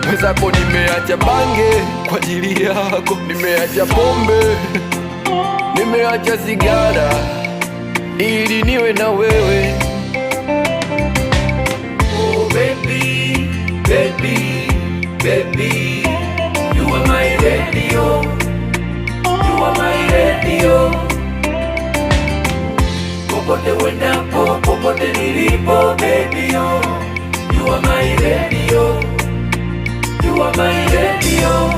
Mwenzako nimeacha bange kwa ajili yako, nimeacha pombe, nimeacha sigara ili niwe na wewe. Oh baby, baby, baby, you are my radio, you are my radio. Popote uendapo, popote nilipo, baby yo, you are my radio, you are my radio.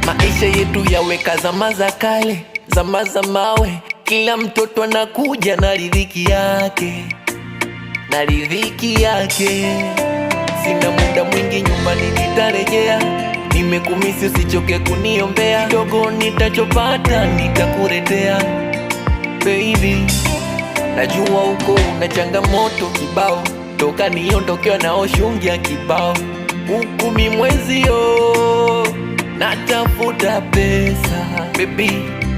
Maisha yetu yaweka zama za kale, zama za mawe. Kila mtoto anakuja na riziki yake, na riziki yake. Sina muda mwingi nyumbani nitarejea, nimekumisi usichoke kuniombea. Kidogo nitachopata nitakuletea baby. Najua uko una changamoto kibao, toka niondokewa na oshungia kibao. Huku mi mwezio natafuta pesa baby,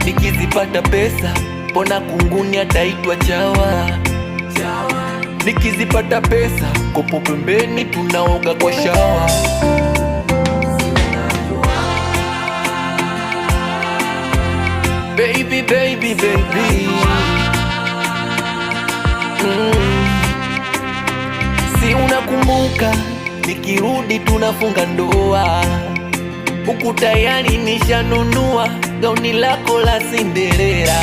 nikizipata pesa pona kunguni ataitwa chawa. Nikizipata pesa kopo pembeni tunaoga kwa shawa. Baby, baby, baby, si unakumbuka nikirudi tunafunga ndoa? Huku tayari nishanunua gauni lako la Cinderella.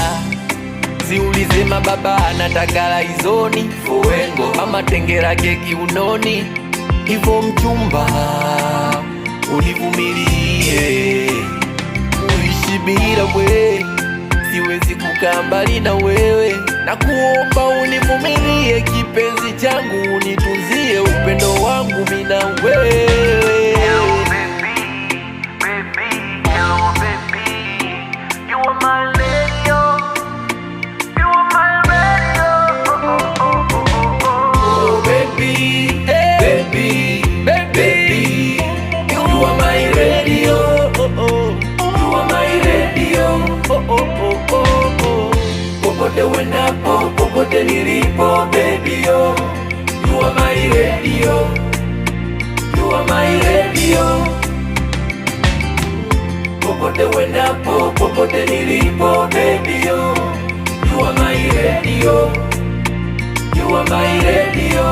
Si ulisema baba anataka laizoni, fuengo mama tengera keki unoni. Hivo mchumba univumilie, uishi bila we, siwezi kukaa mbali na wewe. Na kuomba univumilie kipenzi changu, unitunzie upendo wangu mimi na wewe. Popote uendapo, popote nilipo, baby yo, you are my radio, you are my radio. Popote uendapo, popote nilipo, baby yo, you are my radio, you are my radio.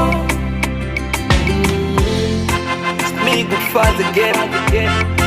Me good father again.